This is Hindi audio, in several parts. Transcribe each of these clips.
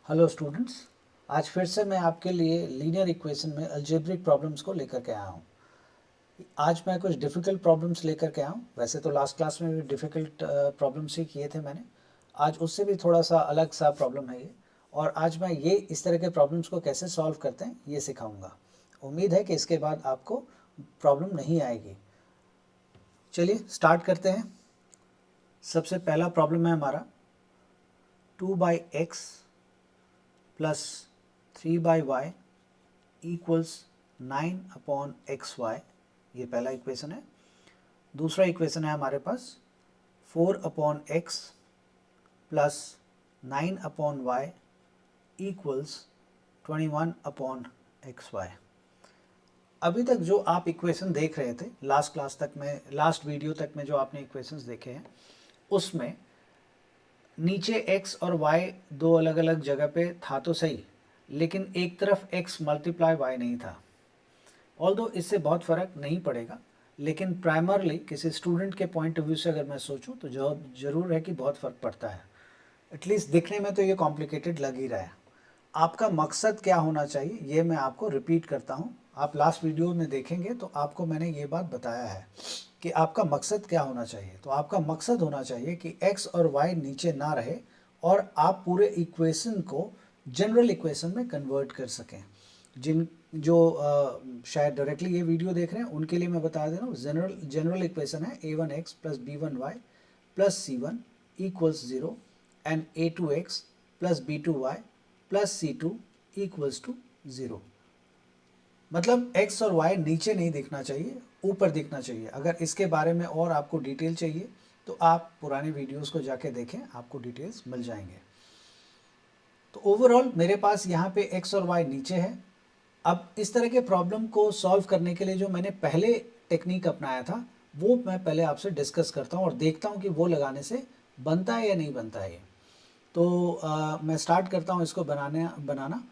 हेलो स्टूडेंट्स, आज फिर से मैं आपके लिए लीनियर इक्वेशन में अलजेब्रिक प्रॉब्लम्स को लेकर के आया हूँ। आज मैं कुछ डिफ़िकल्ट प्रॉब्लम्स लेकर के आया हूँ। वैसे तो लास्ट क्लास में भी डिफ़िकल्ट प्रॉब्लम्स ही किए थे मैंने। आज उससे भी थोड़ा सा अलग सा प्रॉब्लम है ये, और आज मैं ये इस तरह के प्रॉब्लम्स को कैसे सॉल्व करते हैं ये सिखाऊंगा। उम्मीद है कि इसके बाद आपको प्रॉब्लम नहीं आएगी। चलिए स्टार्ट करते हैं। सबसे पहला प्रॉब्लम है हमारा 2/x plus 3/y equals 9/xy। ये पहला इक्वेशन है। दूसरा इक्वेशन है हमारे पास 4/x plus 9/y equals 21/xy। अभी तक जो आप इक्वेशन देख रहे थे लास्ट वीडियो तक में जो आपने इक्वेशंस देखे हैं, उसमें नीचे x और y दो अलग अलग जगह पे था तो सही, लेकिन एक तरफ x मल्टीप्लाई y नहीं था। ऑल्दो इससे बहुत फ़र्क नहीं पड़ेगा, लेकिन प्राइमरली किसी स्टूडेंट के पॉइंट ऑफ व्यू से अगर मैं सोचूं तो जो ज़रूर है कि बहुत फ़र्क पड़ता है। एटलीस्ट दिखने में तो ये कॉम्प्लिकेटेड लग ही रहा है। आपका मकसद क्या होना चाहिए ये मैं आपको रिपीट करता हूँ। आप लास्ट वीडियो में देखेंगे तो आपको मैंने ये बात बताया है कि आपका मकसद क्या होना चाहिए। तो आपका मकसद होना चाहिए कि x और y नीचे ना रहे और आप पूरे इक्वेशन को जनरल इक्वेशन में कन्वर्ट कर सकें। शायद डायरेक्टली ये वीडियो देख रहे हैं उनके लिए मैं बता दे रहा हूँ। जनरल इक्वेशन है a1x plus b1y plus c1 equals 0 and a2x plus b2y plus c2 equals to 0। मतलब x और y नीचे नहीं दिखना चाहिए, ऊपर दिखना चाहिए। अगर इसके बारे में और आपको डिटेल चाहिए तो आप पुराने वीडियोस को जाके देखें, आपको डिटेल्स मिल जाएंगे। तो ओवरऑल मेरे पास यहाँ पे x और y नीचे है। अब इस तरह के प्रॉब्लम को सॉल्व करने के लिए जो मैंने पहले टेक्निक अपनाया था वो मैं पहले आपसे डिस्कस करता हूँ और देखता हूँ कि वो लगाने से बनता है या नहीं बनता है ये। तो मैं स्टार्ट करता हूँ इसको बनाना,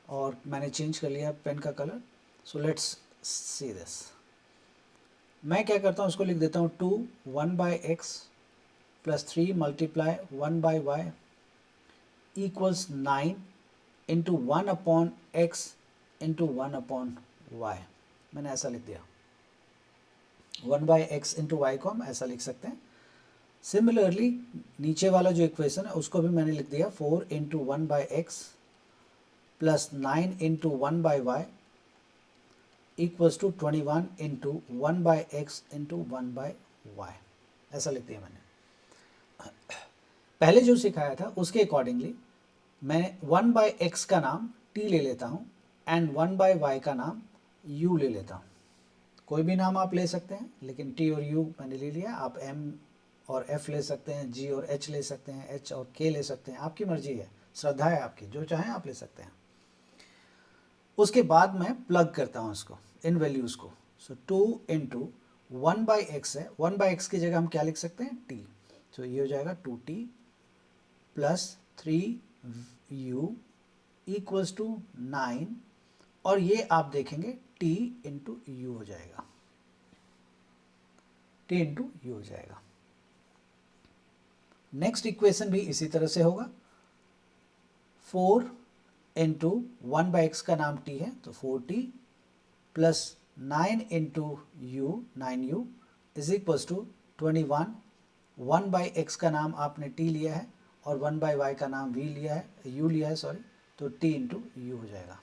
और मैंने चेंज कर लिया पेन का colour. So let's see this. मैं क्या करता हूँ, इसको लिख देता हूँ 1/x plus 3 multiply 1/y equals 9 into 1/x into 1/y। मैंने ऐसा लिख दिया। 1/x इंटू वाई को हम ऐसा लिख सकते हैं। सिमिलरली नीचे वाला जो इक्वेशन है उसको भी मैंने लिख दिया 4 into 1/x plus 9 into 1/y equals to 21 into 1/x into 1/y। ऐसा लिख दिया मैंने। पहले जो सिखाया था उसके अकॉर्डिंगली मैं 1/x का नाम t ले लेता हूँ एंड 1/y का नाम u ले लेता हूँ। कोई भी नाम आप ले सकते हैं, लेकिन t और u मैंने ले लिया। आप m और f ले सकते हैं, g और h ले सकते हैं, h और k ले सकते हैं, आपकी मर्जी है, श्रद्धा है आपकी, जो चाहें आप ले सकते हैं। उसके बाद मैं प्लग करता हूँ इसको, इन वैल्यूज़ को। सो 2 इंटू 1/x है, 1/x की जगह हम क्या लिख सकते हैं, t। तो ये हो जाएगा 2t plus 3u equals to 9, और ये आप देखेंगे t इंटू यू हो जाएगा, t इंटू यू हो जाएगा। नेक्स्ट इक्वेशन भी इसी तरह से होगा। 4 इंटू 1/x का नाम t है तो 4t plus 9 into u 9u is equals to 21। 1/x का नाम आपने t लिया है और 1/y का नाम v लिया है, u लिया है सॉरी, तो t इंटू यू हो जाएगा।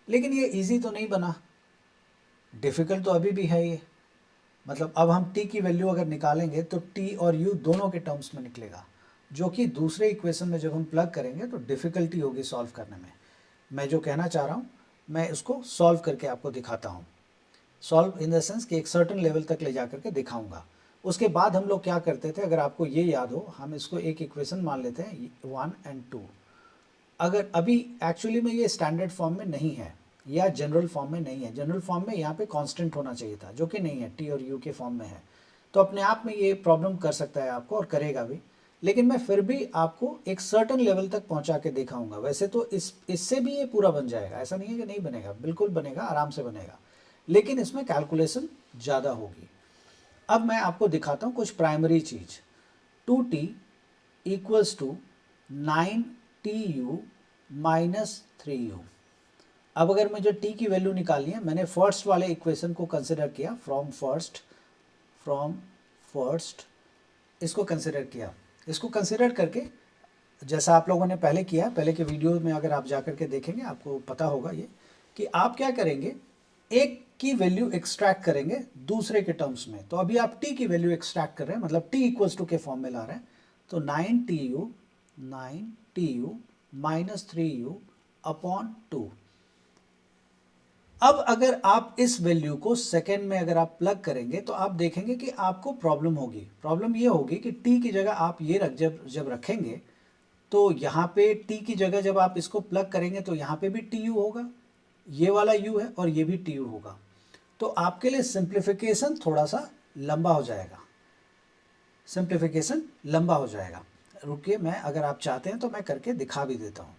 लेकिन ये इजी तो नहीं बना, डिफ़िकल्ट तो अभी भी है ये। मतलब अब हम t की वैल्यू अगर निकालेंगे तो t और u दोनों के टर्म्स में निकलेगा, जो कि दूसरे इक्वेशन में जब हम प्लग करेंगे तो डिफ़िकल्टी होगी सॉल्व करने में। मैं जो कहना चाह रहा हूँ मैं इसको सॉल्व करके आपको दिखाता हूँ। सॉल्व इन द सेंस कि एक सर्टन लेवल तक ले जा करके दिखाऊंगा। उसके बाद हम लोग क्या करते थे, अगर आपको ये याद हो, हम इसको एक इक्वेशन मान लेते हैं 1 एंड 2। अगर अभी एक्चुअली में ये स्टैंडर्ड फॉर्म में नहीं है या जनरल फॉर्म में नहीं है। जनरल फॉर्म में यहाँ पे कांस्टेंट होना चाहिए था, जो कि नहीं है, टी और यू के फॉर्म में है। तो अपने आप में ये प्रॉब्लम कर सकता है आपको और करेगा भी, लेकिन मैं फिर भी आपको एक सर्टन लेवल तक पहुंचा के दिखाऊंगा। वैसे तो इससे भी ये पूरा बन जाएगा, ऐसा नहीं है कि नहीं बनेगा, बिल्कुल बनेगा, आराम से बनेगा, लेकिन इसमें कैलकुलेशन ज़्यादा होगी। अब मैं आपको दिखाता हूँ कुछ प्राइमरी चीज़। 2t equals to 9tu minus 3u। अब अगर मुझे t की वैल्यू निकालनी है, मैंने फर्स्ट वाले इक्वेशन को कंसिडर किया, फ्रॉम फर्स्ट इसको कंसिडर किया। इसको कंसिडर करके जैसा आप लोगों ने पहले किया, पहले के वीडियो में अगर आप जा कर के देखेंगे आपको पता होगा ये कि आप क्या करेंगे, एक की वैल्यू एक्सट्रैक्ट करेंगे दूसरे के टर्म्स में। तो अभी आप t की वैल्यू एक्सट्रैक्ट कर रहे हैं, मतलब t इक्वल्स टू के फॉर्म में ला रहे हैं। तो 9tu माइनस 3u अपॉन 2। अब अगर आप इस वैल्यू को सेकेंड में अगर आप प्लग करेंगे तो आप देखेंगे कि आपको प्रॉब्लम होगी। प्रॉब्लम ये होगी कि t की जगह आप ये जब रखेंगे तो यहाँ पे t की जगह जब आप इसको प्लग करेंगे तो यहाँ पे भी tu होगा, ये वाला u है और ये भी tu होगा। तो आपके लिए सिंप्लीफिकेशन थोड़ा सा लंबा हो जाएगा, सिंप्लीफिकेशन लंबा हो जाएगा। रुकिए, मैं अगर आप चाहते हैं तो मैं करके दिखा भी देता हूँ।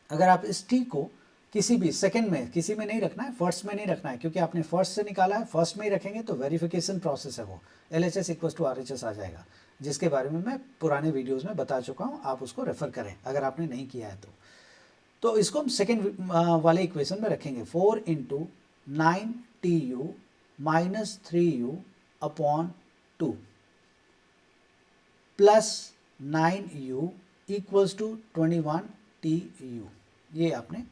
अगर आप इस t को किसी भी सेकंड में, किसी में नहीं रखना है, फर्स्ट में नहीं रखना है, क्योंकि आपने फर्स्ट से निकाला है, फर्स्ट में ही रखेंगे तो वेरिफिकेशन प्रोसेस है, वो LHS इक्वल टू RHS आ जाएगा, जिसके बारे में मैं पुराने वीडियोस में बता चुका हूँ। आप उसको रेफर करें अगर आपने नहीं किया है तो इसको हम सेकेंड वाले इक्वेशन में रखेंगे। 4 into 9tu minus 3u upon 2 plus 9u equals to 21tu। ये आपने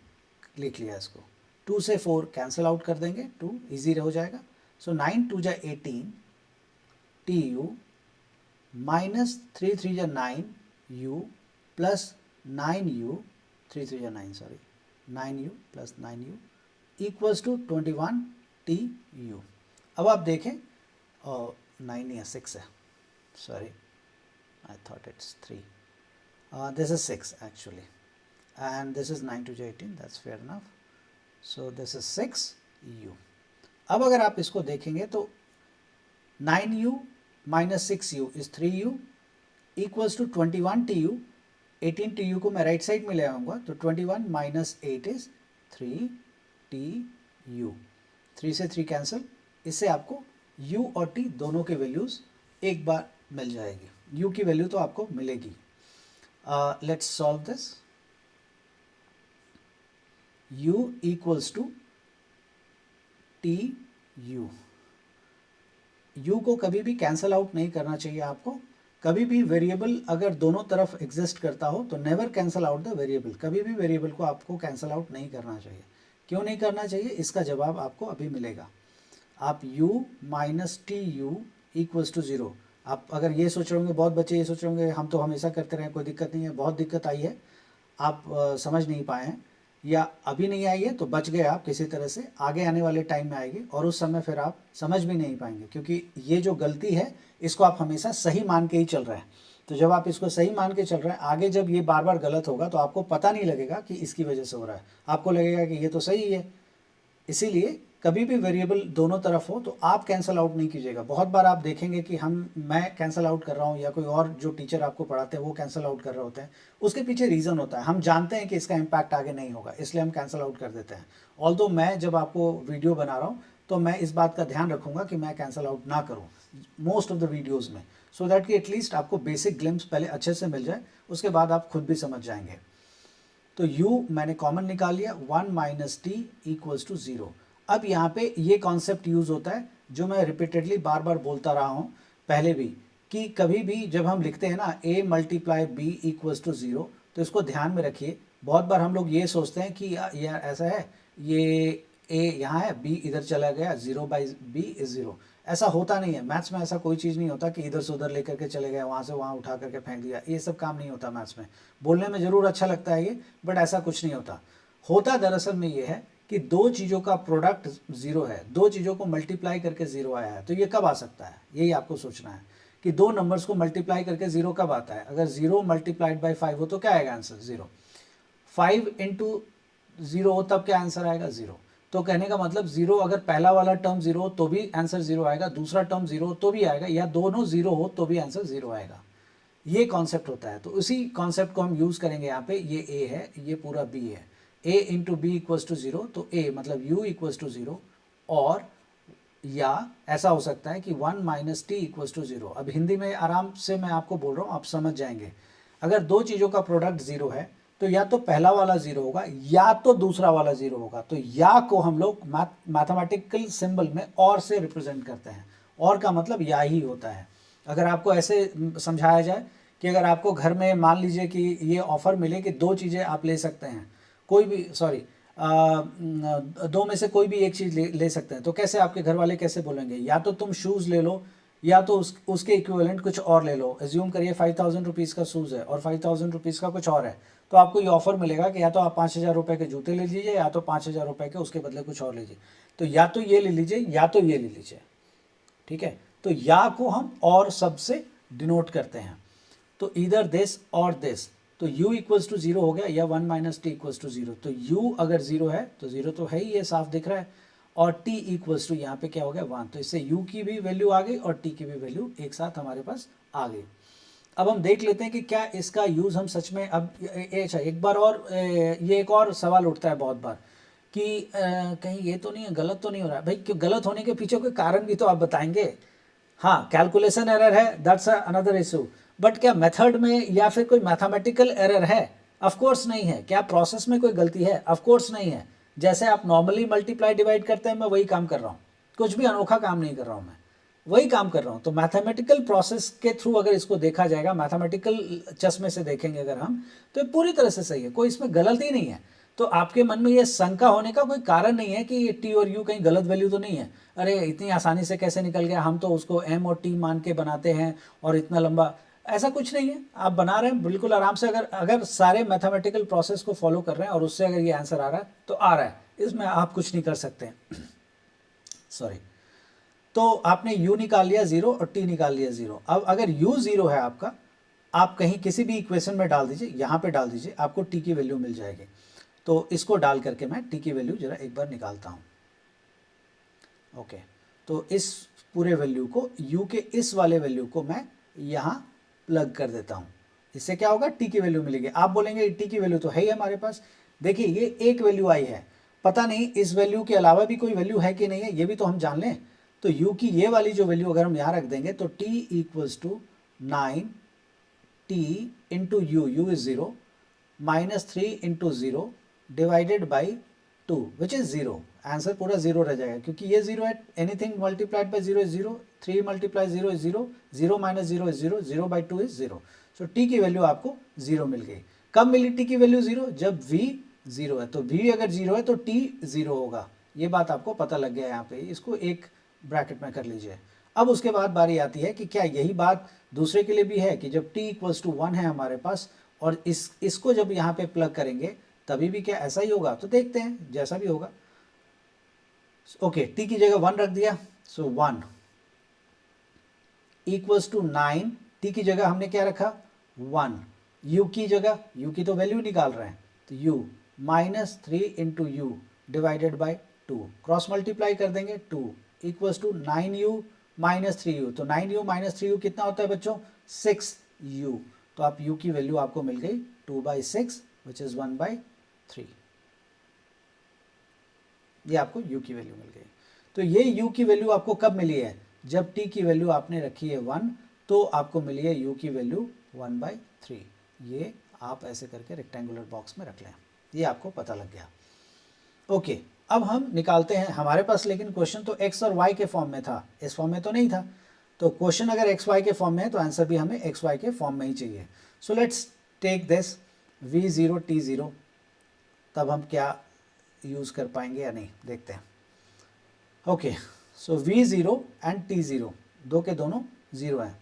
लिख लिया। इसको 2 से 4 कैंसिल आउट कर देंगे, 2 इजी हो जाएगा। सो 9 2 जा 18 tu माइनस 3 3 जा 9u प्लस 9u 3 3 जा 9 sorry 9u plus 9u equals to 21tu। अब आप देखें 9 या 6 है, sorry I thought it's 3. This is 6 actually, and this is 9 to 18. That's fair enough. So this is 6u. अब अगर आप इसको देखेंगे तो 9u minus 6u is 3u equals to 21tu। 18tu को मैं राइट साइड में ले आऊँगा तो 21 minus 8 is 3tu। 3 से 3 कैंसिल, इससे आपको u और t दोनों के वैल्यूज़ एक बार मिल जाएगी। u की वैल्यू तो आपको मिलेगी। Let's solve this. u equals to tu। u को कभी भी कैंसल आउट नहीं करना चाहिए आपको। कभी भी वेरिएबल अगर दोनों तरफ एग्जिस्ट करता हो तो never cancel out the variable. कभी भी वेरिएबल को आपको कैंसल आउट नहीं करना चाहिए। क्यों नहीं करना चाहिए, इसका जवाब आपको अभी मिलेगा। आप u minus tu equals to 0। आप अगर ये सोच रहे होंगे, बहुत बच्चे ये सोच रहे होंगे हम तो हमेशा करते रहे, कोई दिक्कत नहीं है। बहुत दिक्कत आई है, आप समझ नहीं पाए हैं या अभी नहीं आई है तो बच गए आप किसी तरह से। आगे आने वाले टाइम में आएगी और उस समय फिर आप समझ भी नहीं पाएंगे, क्योंकि ये जो गलती है इसको आप हमेशा सही मान के ही चल रहे हैं। तो जब आप इसको सही मान के चल रहे हैं, आगे जब ये बार बार गलत होगा तो आपको पता नहीं लगेगा कि इसकी वजह से हो रहा है, आपको लगेगा कि ये तो सही है। इसीलिए कभी भी वेरिएबल दोनों तरफ हो तो आप कैंसल आउट नहीं कीजिएगा। बहुत बार आप देखेंगे कि मैं कैंसल आउट कर रहा हूँ या कोई और जो टीचर आपको पढ़ाते हैं वो कैंसल आउट कर रहे होते हैं। उसके पीछे रीज़न होता है, हम जानते हैं कि इसका इम्पैक्ट आगे नहीं होगा, इसलिए हम कैंसल आउट कर देते हैं। ऑल्दो मैं जब आपको वीडियो बना रहा हूँ तो मैं इस बात का ध्यान रखूँगा कि मैं कैंसल आउट ना करूँ मोस्ट ऑफ द वीडियोज़ में, सो दैट कि एटलीस्ट आपको बेसिक ग्लिम्स पहले अच्छे से मिल जाए, उसके बाद आप खुद भी समझ जाएंगे। तो u मैंने कॉमन निकाल लिया, 1 माइनस टी इक्वल्स टू 0। अब यहाँ पे ये कॉन्सेप्ट यूज़ होता है जो मैं रिपीटेडली बार बार बोलता रहा हूँ पहले भी, कि कभी भी जब हम लिखते हैं ना a multiply b equals to 0, तो इसको ध्यान में रखिए। बहुत बार हम लोग ये सोचते हैं कि यार ऐसा है, ये a यहाँ है, b इधर चला गया, 0 बाई b इज़ 0। ऐसा होता नहीं है मैथ्स में, ऐसा कोई चीज़ नहीं होता कि इधर से उधर लेकर के चले गए, वहाँ से वहाँ उठा करके फेंक दिया। ये सब काम नहीं होता मैथ्स में। बोलने में ज़रूर अच्छा लगता है ये, बट ऐसा कुछ नहीं होता। होता दरअसल में ये है कि दो चीज़ों का प्रोडक्ट 0 है, दो चीज़ों को मल्टीप्लाई करके 0 आया है। तो ये कब आ सकता है, यही आपको सोचना है कि दो नंबर्स को मल्टीप्लाई करके 0 कब आता है। अगर 0 मल्टीप्लाइड बाई 5 हो तो क्या आएगा आंसर, 0। 5 इंटू 0 हो तब क्या आंसर आएगा, 0। तो कहने का मतलब 0, अगर पहला वाला टर्म 0 हो तो भी आंसर 0 आएगा, दूसरा टर्म 0 हो तो भी आएगा, या दोनों 0 हो तो भी आंसर 0 आएगा। ये कॉन्सेप्ट होता है। तो उसी कॉन्सेप्ट को हम यूज़ करेंगे यहाँ पे। ये a है, ये पूरा b है। a into b equals to 0, तो a मतलब u इक्वल्स टू 0, और या ऐसा हो सकता है कि 1 माइनस टी इक्वल्स टू 0। अब हिंदी में आराम से मैं आपको बोल रहा हूँ, आप समझ जाएंगे। अगर दो चीज़ों का प्रोडक्ट 0 है तो या तो पहला वाला जीरो होगा या तो दूसरा वाला जीरो होगा। तो या को हम लोग मैथमेटिकल सिंबल में और से रिप्रेजेंट करते हैं। और का मतलब या ही होता है। अगर आपको ऐसे समझाया जाए कि अगर आपको घर में मान लीजिए कि ये ऑफर मिले कि दो चीज़ें आप ले सकते हैं, कोई भी दो में से कोई भी एक चीज़ ले सकते हैं, तो कैसे आपके घर वाले कैसे बोलेंगे? या तो तुम शूज़ ले लो या तो उसके इक्विवेलेंट कुछ और ले लो। एज्यूम करिए 5000 रुपीज़ का शूज़ है और 5000 रुपीज़ का कुछ और है, तो आपको ये ऑफर मिलेगा कि या तो आप 5000 रुपये के जूते ले लीजिए या तो 5000 रुपये के उसके बदले कुछ और लीजिए। तो या तो ये ले लीजिए या तो ये ले लीजिए, ठीक है। तो या को हम और सबसे डिनोट करते हैं। तो इधर दिस और दिस, तो u इक्वल्स टू जीरो हो गया या 1 minus t equals to zero. तो u अगर जीरो है तो जीरो तो है ही, ये साफ दिख रहा है। और t इक्वल्स टू यहाँ पे क्या हो गया 1, तो इससे u की भी वैल्यू आ गई और t की भी वैल्यू एक साथ हमारे पास आ गई। अब हम देख लेते हैं कि क्या इसका यूज़ हम सच में, अब अच्छा एक बार और ये एक और सवाल उठता है बहुत बार कि कहीं ये तो नहीं है, गलत तो नहीं हो रहा है। भाई क्यों गलत होने के पीछे कोई कारण भी तो आप बताएंगे। हाँ, कैलकुलेशन एरर है, दैट्स अनदर इशू, बट क्या मेथड में या फिर कोई मैथमेटिकल एरर है? ऑफ कोर्स नहीं है। क्या प्रोसेस में कोई गलती है? ऑफ कोर्स नहीं है। जैसे आप नॉर्मली मल्टीप्लाई डिवाइड करते हैं, मैं वही काम कर रहा हूँ, कुछ भी अनोखा काम नहीं कर रहा हूँ, मैं वही काम कर रहा हूँ। तो मैथमेटिकल प्रोसेस के थ्रू अगर इसको देखा जाएगा, मैथमेटिकल चश्मे से देखेंगे अगर हम, तो ये पूरी तरह से सही है, कोई इसमें गलती नहीं है। तो आपके मन में ये शंका होने का कोई कारण नहीं है कि ये टी और यू कहीं गलत वैल्यू तो नहीं है। अरे इतनी आसानी से कैसे निकल गया, हम तो उसको एम और टी मान के बनाते हैं और इतना लंबा, ऐसा कुछ नहीं है। आप बना रहे हैं बिल्कुल आराम से, अगर सारे मैथमेटिकल प्रोसेस को फॉलो कर रहे हैं और उससे अगर ये आंसर आ रहा है तो आ रहा है, इसमें आप कुछ नहीं कर सकते सॉरी। तो आपने u निकाल लिया जीरो और t निकाल लिया जीरो। अब अगर u जीरो है आपका, आप कहीं किसी भी इक्वेशन में डाल दीजिए, यहाँ पे डाल दीजिए, आपको t की वैल्यू मिल जाएगी। तो इसको डाल करके मैं t की वैल्यू जरा एक बार निकालता हूँ। ओके, तो इस पूरे वैल्यू को, u के इस वाले वैल्यू को मैं यहाँ प्लग कर देता हूँ। इससे क्या होगा, t की वैल्यू मिलेगी। आप बोलेंगे t की वैल्यू तो है ही हमारे पास, देखिए ये एक वैल्यू आई है, पता नहीं इस वैल्यू के अलावा भी कोई वैल्यू है कि नहीं है, ये भी तो हम जान लें। तो u की ये वाली जो वैल्यू अगर हम यहाँ रख देंगे तो t equals to 9t into u is zero minus 3 into zero divided by 2 which is zero. Answer पूरा ज़ीरो रह जाएगा क्योंकि ये ज़ीरो है, anything multiplied by zero is zero, 3 multiply zero is zero, zero minus zero is zero, zero by 2 is zero. So t की वैल्यू आपको ज़ीरो मिल गई। कब मिली t की वैल्यू ज़ीरो? जब v ज़ीरो है। तो v अगर ज़ीरो है तो t ज़ीरो होगा, ये बात आपको पता लग गया यहाँ पे, इसको एक ब्रैकेट में कर लीजिए। अब उसके बाद बारी आती है कि क्या यही बात दूसरे के लिए भी है कि जब t इक्वल्स टू 1 है हमारे पास और इसको जब यहाँ पे प्लग करेंगे तभी भी क्या ऐसा ही होगा? तो देखते हैं जैसा भी होगा। ओके, t की जगह 1 रख दिया, सो 1 इक्वल्स टू 9, t की जगह हमने क्या रखा 1, u की जगह, u की तो वैल्यू निकाल रहे हैं, तो u minus 3 into you divided by 2, cross multiply कर देंगे 2 equals to 9u minus 3u। तो 9u माइनस 3u कितना होता है बच्चों? 6u। तो आप u की वैल्यू आपको मिल गई 2/6 विच इज़ 1/3। ये आपको u की वैल्यू मिल गई। तो ये u की वैल्यू आपको कब मिली है? जब t की वैल्यू आपने रखी है 1, तो आपको मिली है u की वैल्यू 1/3। ये आप ऐसे करके रेक्टेंगुलर बॉक्स में रख लें, ये आपको पता लग गया। ओके, अब हम निकालते हैं। हमारे पास लेकिन क्वेश्चन तो x और y के फॉर्म में था, इस फॉर्म में तो नहीं था। तो क्वेश्चन अगर एक्स वाई के फॉर्म में है तो आंसर भी हमें एक्स वाई के फॉर्म में ही चाहिए। So let's take this v0 t0, तब हम क्या यूज़ कर पाएंगे या नहीं देखते हैं। Okay, so v0 and t0 दो के दोनों ज़ीरो हैं।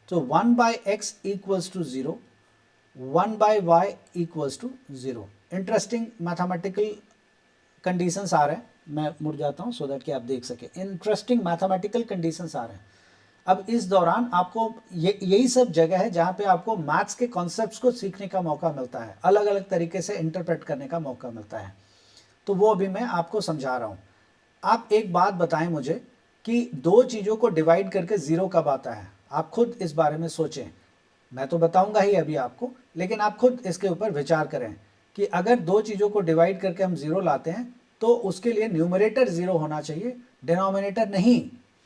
तो 1/x equals to 0, 1/y equals to 0। Interesting mathematical conditions आ रहे हैं, मैं मुड़ जाता हूँ सो दैट कि आप देख सकें। इंटरेस्टिंग मैथमेटिकल कंडीशंस आ रहे हैं। अब इस दौरान आपको यही सब जगह है जहाँ पे आपको मैथ्स के कॉन्सेप्ट्स को सीखने का मौका मिलता है, अलग अलग तरीके से इंटरप्रेट करने का मौका मिलता है। तो वो अभी मैं आपको समझा रहा हूँ। आप एक बात बताएं मुझे कि दो चीज़ों को डिवाइड करके ज़ीरो कब आता है? आप खुद इस बारे में सोचें, मैं तो बताऊंगा ही अभी आपको, लेकिन आप खुद इसके ऊपर विचार करें कि अगर दो चीज़ों को डिवाइड करके हम ज़ीरो लाते हैं तो उसके लिए न्यूमरेटर ज़ीरो होना चाहिए,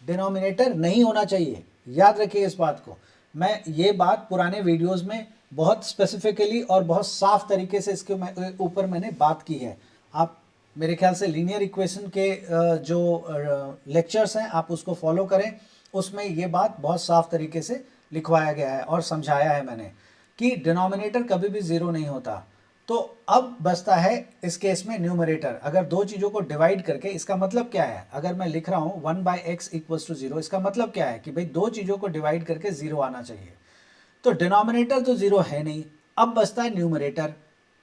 डिनोमिनेटर नहीं होना चाहिए। याद रखिए इस बात को। मैं ये बात पुराने वीडियोस में बहुत स्पेसिफिकली और बहुत साफ तरीके से इसके ऊपर मैंने बात की है। आप मेरे ख्याल से लीनियर इक्वेशन के जो लेक्चर्स हैं आप उसको फॉलो करें, उसमें ये बात बहुत साफ तरीके से लिखवाया गया है और समझाया है मैंने कि डिनोमिनेटर कभी भी ज़ीरो नहीं होता। तो अब बचता है इस केस में न्यूमरेटर। अगर दो चीज़ों को डिवाइड करके, इसका मतलब क्या है, अगर मैं लिख रहा हूँ 1/x इक्वल्स टू 0, इसका मतलब क्या है कि भाई दो चीज़ों को डिवाइड करके 0 आना चाहिए। तो डिनोमिनेटर तो 0 है नहीं, अब बचता है न्यूमरेटर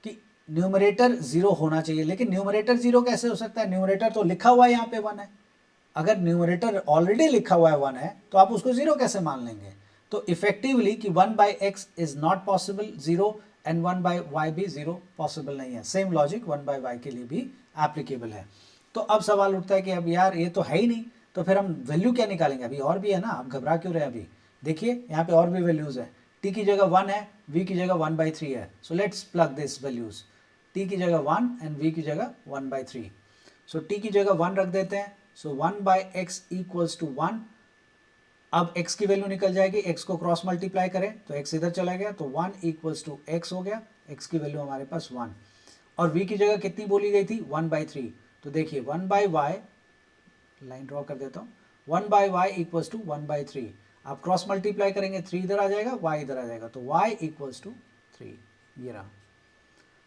कि न्यूमरेटर 0 होना चाहिए। लेकिन न्यूमरेटर 0 कैसे हो सकता है, न्यूमरेटर तो लिखा हुआ है यहाँ पे 1 है। अगर न्यूमरेटर ऑलरेडी लिखा हुआ है 1 है तो आप उसको 0 कैसे मान लेंगे। तो इफेक्टिवली कि 1/x is not possible 0 and 1/y भी 0 पॉसिबल नहीं है। सेम लॉजिक 1/y के लिए भी एप्लीकेबल है। तो अब सवाल उठता है कि अब यार ये तो है ही नहीं, तो फिर हम वैल्यू क्या निकालेंगे। अभी और भी है ना, आप घबरा क्यों रहे हैं। अभी देखिए यहाँ पे और भी वैल्यूज है। t की जगह 1 है, v की जगह 1/3 है। So let's plug this values, t की जगह 1 एंड v की जगह 1/3। सो t की जगह 1 रख देते हैं। सो 1/x इक्वल्स टू 1। अब x की वैल्यू निकल जाएगी, x को क्रॉस मल्टीप्लाई करें तो x इधर चला गया, तो 1 इक्वल्स टू x हो गया। x की वैल्यू हमारे पास 1 और v की जगह कितनी बोली गई थी 1/3। तो देखिए 1/y, लाइन ड्रॉ कर देता हूँ, 1/y इक्वल्स टू 1/3। आप क्रॉस मल्टीप्लाई करेंगे 3 इधर आ जाएगा, y इधर आ जाएगा, तो y इक्वल्स टू 3। ये रहा।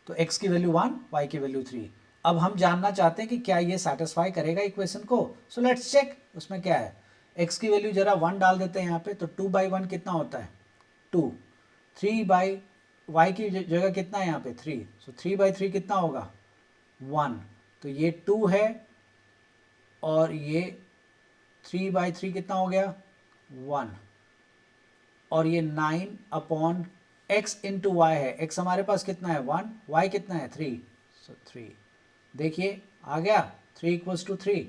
तो x की वैल्यू 1, y की वैल्यू 3। अब हम जानना चाहते हैं कि क्या ये सेटिस्फाई करेगा इक्वेशन को। सो लेट्स चेक उसमें क्या है। x की वैल्यू जरा 1 डाल देते हैं यहाँ पे, तो 2/1 कितना होता है 2। 3/y की जगह कितना है यहाँ पे 3, सो 3/3 कितना होगा 1। तो ये 2 है और ये 3/3 कितना हो गया 1 और ये 9 x इंटू वाई है। x हमारे पास कितना है 1, y कितना है 3, सो 3। देखिए आ गया 3 इक्वल्स टू 3।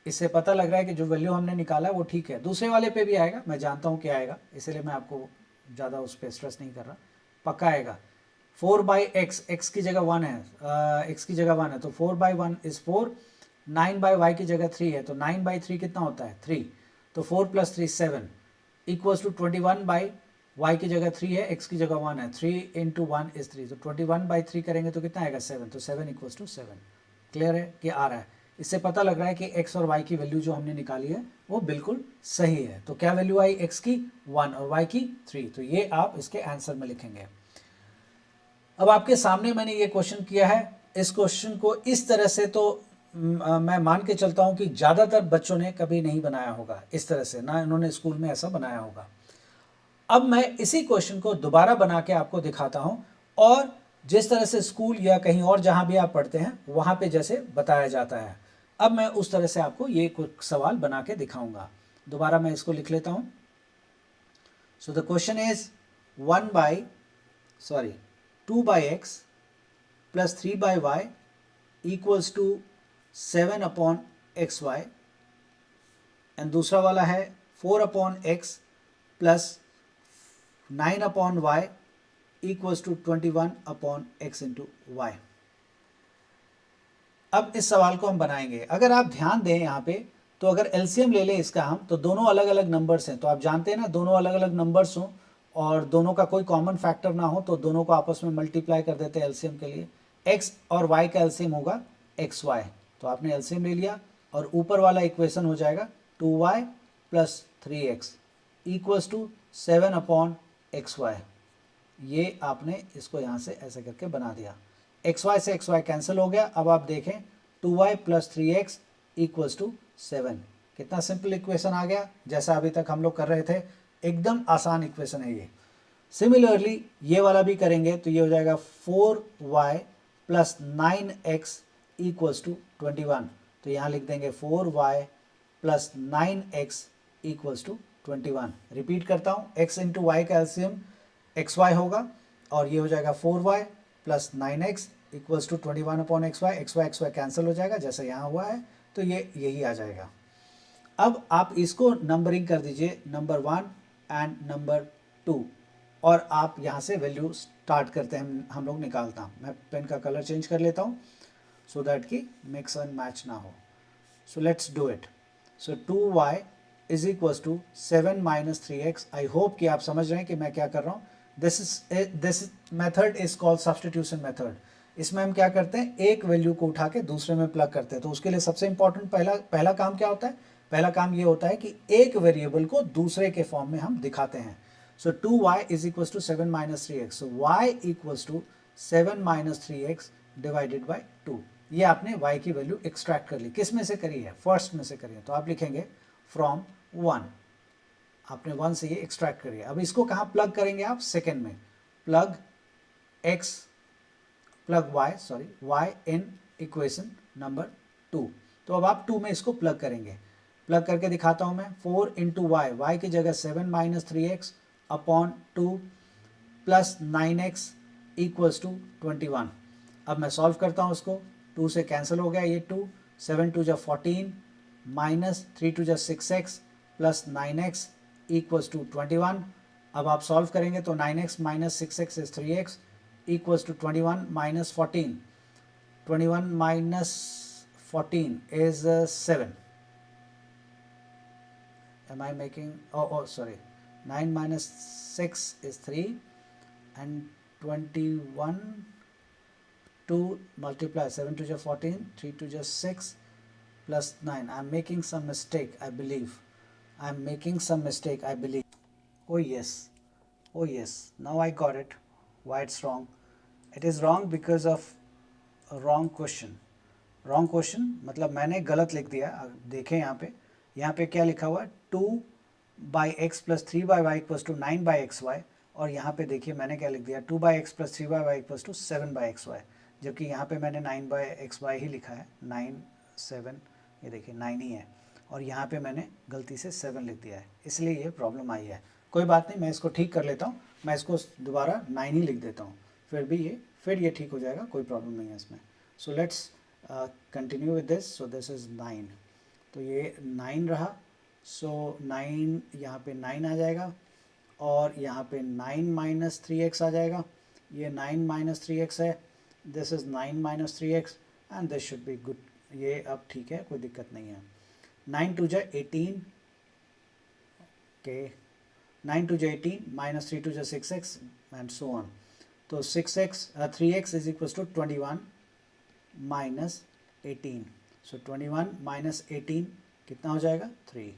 इससे पता लग रहा है कि जो वैल्यू हमने निकाला है वो ठीक है। दूसरे वाले पे भी आएगा, मैं जानता हूँ क्या आएगा, इसलिए मैं आपको ज़्यादा उस पर स्ट्रेस नहीं कर रहा, पक्का आएगा। 4/x, x की जगह 1 है, x की जगह 1 है तो 4/1 इज़ 4। 9/y की जगह 3 है तो 9/3 कितना होता है 3। तो 4 + 3 7 इक्वल्स टू 21/y की जगह 3 है, x की जगह 1 है, 3 × 1 इज 3। तो 21/3 करेंगे तो कितना आएगा 7। तो 7 इक्वल्स टू 7। क्लियर है कि आ रहा है। इससे पता लग रहा है कि x और y की वैल्यू जो हमने निकाली है वो बिल्कुल सही है। तो क्या वैल्यू आई x की 1 और y की 3। तो ये आप इसके आंसर में लिखेंगे। अब आपके सामने मैंने ये क्वेश्चन किया है। इस क्वेश्चन को इस तरह से तो मैं मान के चलता हूँ कि ज़्यादातर बच्चों ने कभी नहीं बनाया होगा इस तरह से, ना इन्होंने स्कूल में ऐसा बनाया होगा। अब मैं इसी क्वेश्चन को दोबारा बना के आपको दिखाता हूँ और जिस तरह से स्कूल या कहीं और जहाँ भी आप पढ़ते हैं वहाँ पे जैसे बताया जाता है, अब मैं उस तरह से आपको ये कुछ सवाल बना के दिखाऊंगा। दोबारा मैं इसको लिख लेता हूँ। So the question is 2/x plus 3/y equals to 7/xy and दूसरा वाला है 4/x plus 9/y equals to 21/x into y. अब इस सवाल को हम बनाएंगे। अगर आप ध्यान दें यहाँ पे, तो अगर एलसीएम ले लें इसका हम, तो दोनों अलग अलग नंबर्स हैं। तो आप जानते हैं ना, दोनों अलग अलग नंबर्स हों और दोनों का कोई कॉमन फैक्टर ना हो तो दोनों को आपस में मल्टीप्लाई कर देते हैं एलसीएम के लिए। x और y का एलसीएम होगा xy, तो आपने एलसीएम ले लिया और ऊपर वाला इक्वेशन हो जाएगा 2y plus 3x equals to 7/xy। ये आपने इसको यहाँ से ऐसे करके बना दिया। xy से xy कैंसिल हो गया। अब आप देखें 2y plus 3x equals to 7। कितना सिंपल इक्वेशन आ गया, जैसा अभी तक हम लोग कर रहे थे। एकदम आसान इक्वेशन है ये। सिमिलरली ये वाला भी करेंगे तो ये हो जाएगा 4y plus 9x equals to 21। तो यहाँ लिख देंगे 4y plus 9x equals to 21। Repeat करता हूँ, x इंटू वाई का एलसीएम xy होगा और ये हो जाएगा 4y plus 9x equals to 21/xy। xy cancel हो जाएगा जैसा यहाँ हुआ है, तो ये यही आ जाएगा। अब आप इसको नंबरिंग कर दीजिए, नंबर 1 एंड नंबर 2, और आप यहाँ से वैल्यू स्टार्ट करते हैं, हम लोग निकालता हूँ। मैं पेन का कलर चेंज कर लेता हूँ सो दैट कि मिक्स एंड मैच ना हो। So let's do it. So 2y is equals to 7 - 3x। I hope कि आप समझ रहे हैं कि मैं क्या कर रहा हूँ। This method is called substitution method. इसमें हम क्या करते हैं, एक वैल्यू को उठा के दूसरे में प्लग करते हैं। तो उसके लिए सबसे इंपॉर्टेंट पहला काम क्या होता है, पहला काम ये होता है कि एक वेरिएबल को दूसरे के फॉर्म में हम दिखाते हैं। So 2y is equal to 7 minus 3x, so y equals to 7 minus 3x divided by 2। ये आपने y की वैल्यू एक्सट्रैक्ट कर ली। किस में से करी है, फर्स्ट में से करी है, तो आप लिखेंगे फ्रॉम 1, आपने 1 से ये एक्सट्रैक्ट करी है। अब इसको कहाँ प्लग करेंगे आप, सेकेंड में, plug y in equation number 2। तो अब आप 2 में इसको प्लग करेंगे, प्लग करके दिखाता हूं मैं। 4 इंटू y की जगह 7 minus 3x upon 2 plus 9x equals to 21। अब मैं सॉल्व करता हूं उसको, 2 से कैंसिल हो गया ये 2, 7 टू जा 14 माइनस 3 टू जा 6x plus 9x equals to 21। अब आप सॉल्व करेंगे तो 9x minus 6x is 3x equals to 21 minus 14. 21 minus 14 is 7. Am I making, sorry, 9 minus 6 is 3 and 21 to multiply 7 to the 14, 3 to the 6 plus 9. I'm making some mistake, I believe. I'm making some mistake, I believe. Oh yes, now I got it. Why it's wrong? It is wrong because of a wrong question. Wrong question मतलब मैंने गलत लिख दिया। देखें यहाँ पे क्या लिखा हुआ है, 2 by x plus 3 by y equals to 9 by x y, और यहाँ पे देखिए मैंने क्या लिख दिया, 2 by x plus 3 by y equals to 7 by x y, जबकि यहाँ पे मैंने 9 बाई एक्स वाई ही लिखा है। 9 7, ये देखिए 9 ही है, और यहाँ पे मैंने गलती से 7 लिख दिया है, इसलिए ये प्रॉब्लम आई है। कोई बात नहीं, मैं इसको ठीक कर लेता हूँ, मैं इसको दोबारा 9 ही लिख देता हूँ, फिर ये ठीक हो जाएगा, कोई प्रॉब्लम नहीं है इसमें। So let's continue with this. So this is 9, तो ये 9 रहा। सो 9 यहाँ पे 9 आ जाएगा, और यहाँ पे 9 माइनस 3x आ जाएगा। ये 9 माइनस 3x है, this is 9 minus 3x and this should be good. ये अब ठीक है, कोई दिक्कत नहीं है। 9 टू जा 18, ओके, 9 टू जा 18 माइनस 3 टू जा 6x एंड सो ऑन। तो 3x is equal to 21 minus 18। So 21 minus 18 कितना हो जाएगा, 3।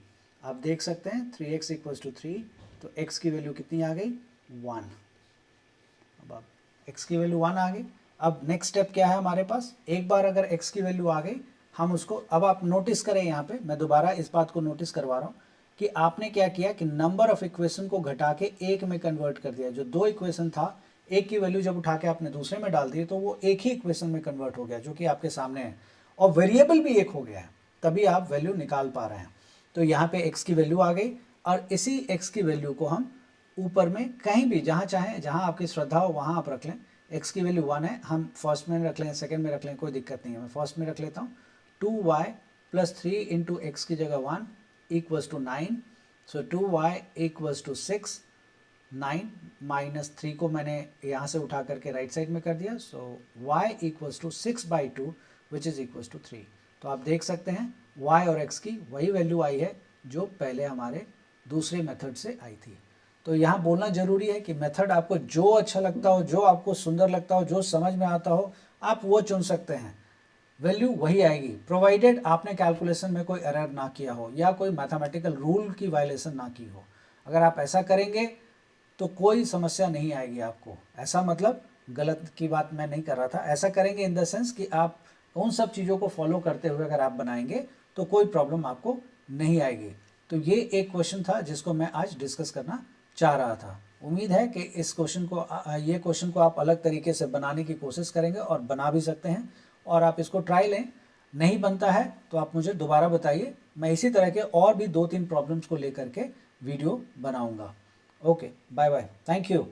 आप देख सकते हैं 3x इक्वल टू 3, तो x की वैल्यू कितनी आ गई, 1। अब x की वैल्यू 1 आ गई। अब नेक्स्ट स्टेप क्या है हमारे पास, एक बार अगर x की वैल्यू आ गई, हम उसको, अब आप नोटिस करें यहाँ पे, मैं दोबारा इस बात को नोटिस करवा रहा हूँ कि आपने क्या किया कि नंबर ऑफ इक्वेशन को घटा के एक में कन्वर्ट कर दिया। जो 2 इक्वेशन था, एक की वैल्यू जब उठा के आपने दूसरे में डाल दी तो वो एक ही इक्वेशन में कन्वर्ट हो गया, जो कि आपके सामने है, और वेरिएबल भी एक हो गया है, तभी आप वैल्यू निकाल पा रहे हैं। तो यहाँ पे x की वैल्यू आ गई, और इसी x की वैल्यू को हम ऊपर में कहीं भी जहाँ चाहें, जहाँ आपकी श्रद्धा हो वहाँ आप रख लें। x की वैल्यू 1 है, हम फर्स्ट में रख लें, सेकेंड में रख लें, कोई दिक्कत नहीं है। मैं फर्स्ट में रख लेता हूँ, 2y प्लस 3 इंटू एक्स की जगह 1 equals to 9। So 2y equals to 6। 9 minus 3 को मैंने यहाँ से उठा करके राइट साइड में कर दिया। So y equals to 6 by 2 which is equals to 3। तो आप देख सकते हैं y और x की वही वैल्यू आई है जो पहले हमारे दूसरे मेथड से आई थी। तो यहाँ बोलना ज़रूरी है कि मेथड आपको जो अच्छा लगता हो, जो आपको सुंदर लगता हो, जो समझ में आता हो, आप वो चुन सकते हैं, वैल्यू वही आएगी, प्रोवाइडेड आपने कैलकुलेशन में कोई एरर ना किया हो या कोई मैथमेटिकल रूल की वायलेशन ना की हो। अगर आप ऐसा करेंगे तो कोई समस्या नहीं आएगी आपको। ऐसा मतलब गलत की बात मैं नहीं कर रहा था, ऐसा करेंगे इन द सेंस कि आप उन सब चीज़ों को फॉलो करते हुए अगर आप बनाएंगे तो कोई प्रॉब्लम आपको नहीं आएगी। तो ये एक क्वेश्चन था जिसको मैं आज डिस्कस करना चाह रहा था। उम्मीद है कि इस क्वेश्चन को ये क्वेश्चन को आप अलग तरीके से बनाने की कोशिश करेंगे, और बना भी सकते हैं, और आप इसको ट्राई लें। नहीं बनता है तो आप मुझे दोबारा बताइए, मैं इसी तरह के और भी 2-3 प्रॉब्लम्स को लेकर के वीडियो बनाऊंगा। Okay, bye bye, thank you.